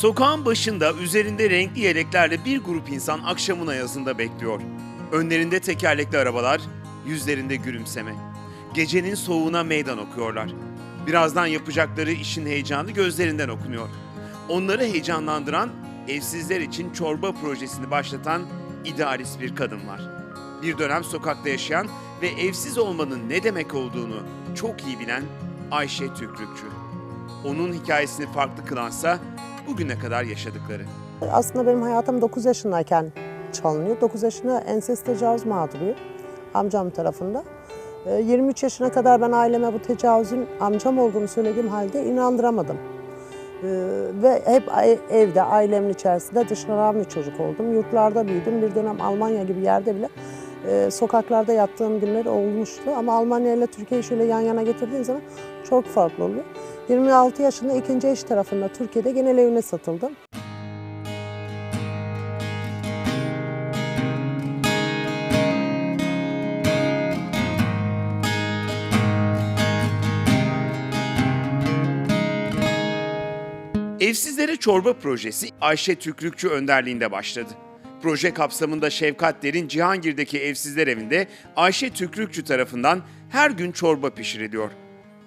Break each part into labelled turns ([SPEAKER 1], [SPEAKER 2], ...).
[SPEAKER 1] Sokağın başında üzerinde renkli yeleklerle bir grup insan akşamın ayazında bekliyor. Önlerinde tekerlekli arabalar, yüzlerinde gülümseme. Gecenin soğuğuna meydan okuyorlar. Birazdan yapacakları işin heyecanı gözlerinden okunuyor. Onları heyecanlandıran, evsizler için çorba projesini başlatan idealist bir kadın var. Bir dönem sokakta yaşayan ve evsiz olmanın ne demek olduğunu çok iyi bilen Ayşe Tükrükçü. Onun hikayesini farklı kılansa bugüne kadar yaşadıkları.
[SPEAKER 2] Aslında benim hayatım 9 yaşındayken çalınıyor. 9 yaşında ensest tecavüz mağduruyum amcam tarafında. 23 yaşına kadar ben aileme bu tecavüzün amcam olduğunu söylediğim halde inandıramadım. Ve hep evde, ailemin içerisinde dışlanan bir çocuk oldum. Yurtlarda büyüdüm. Bir dönem Almanya gibi yerde bile sokaklarda yattığım günler olmuştu. Ama Almanya ile Türkiye'yi şöyle yan yana getirdiğim zaman çok farklı oluyor. 26 yaşında ikinci eş tarafında Türkiye'de genel evine satıldım.
[SPEAKER 1] Evsizlere Çorba projesi Ayşe Tükrükçü önderliğinde başladı. Proje kapsamında Şevkat Derin Cihangir'deki evsizler evinde Ayşe Tükrükçü tarafından her gün çorba pişiriliyor.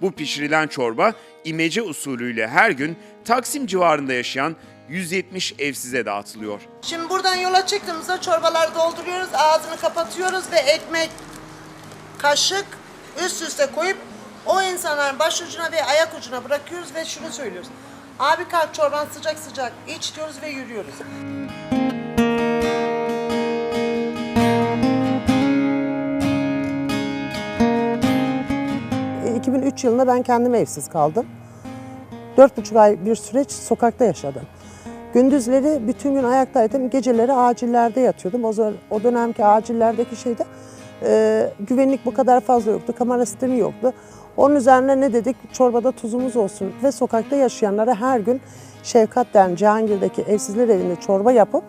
[SPEAKER 1] Bu pişirilen çorba imece usulüyle her gün Taksim civarında yaşayan 170 evsize dağıtılıyor.
[SPEAKER 2] Şimdi buradan yola çıktığımızda çorbaları dolduruyoruz, ağzını kapatıyoruz ve ekmek, kaşık üst üste koyup o insanların başucuna ve ayak ucuna bırakıyoruz ve şunu söylüyoruz. Abi kalk çorban sıcak sıcak iç diyoruz ve yürüyoruz. E, 2003 yılında ben kendim evsiz kaldım. 4,5 ay bir süreç sokakta yaşadım. Gündüzleri bütün gün ayaktaydım, geceleri acillerde yatıyordum. O dönemki acillerdeki şeyde güvenlik bu kadar fazla yoktu, kamera sistemi yoktu. Onun üzerine ne dedik? Çorbada tuzumuz olsun ve sokakta yaşayanlara her gün Şevkat'ten Cihangir'deki evsizler evinde çorba yapıp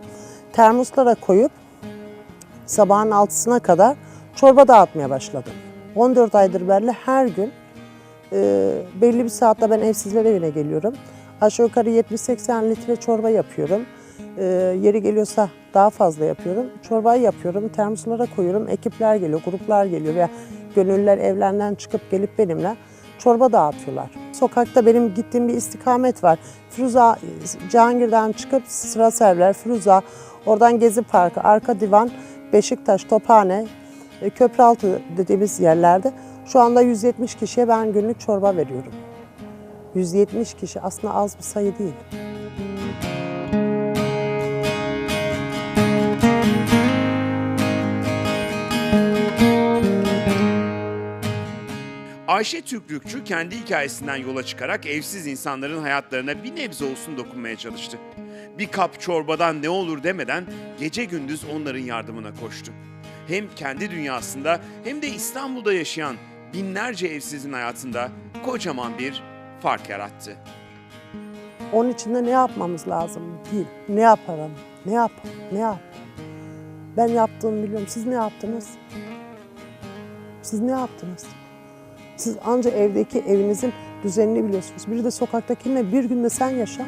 [SPEAKER 2] termoslara koyup sabahın 6'sına kadar çorba dağıtmaya başladım. 14 aydır böyle her gün belli bir saatte ben evsizler evine geliyorum. Aşağı yukarı 70-80 litre çorba yapıyorum. Yeri geliyorsa daha fazla yapıyorum. Çorbayı yapıyorum, termoslara koyuyorum. Ekipler geliyor, gruplar geliyor veya gönüllüler evlerinden çıkıp gelip benimle çorba dağıtıyorlar. Sokakta benim gittiğim bir istikamet var. Firuza, Cihangir'den çıkıp Sıra Serviler, Firuza, oradan Gezi Parkı, Arka Divan, Beşiktaş, Tophane, Köprüaltı dediğimiz yerlerde şu anda 170 kişiye ben günlük çorba veriyorum. 170 kişi aslında az bir sayı değil.
[SPEAKER 1] Ayşe Tükrükçü kendi hikayesinden yola çıkarak evsiz insanların hayatlarına bir nebze olsun dokunmaya çalıştı. Bir kap çorbadan ne olur demeden gece gündüz onların yardımına koştu. Hem kendi dünyasında hem de İstanbul'da yaşayan binlerce evsizin hayatında kocaman bir fark yarattı.
[SPEAKER 2] Onun için de ne yapmamız lazım değil. Ne yapalım, ne yapalım, ne yap? Ben yaptığımı biliyorum. Siz ne yaptınız? Siz ne yaptınız? Siz ancak evdeki evinizin düzenini biliyorsunuz. Bir de sokaktakine bir günde sen yaşa.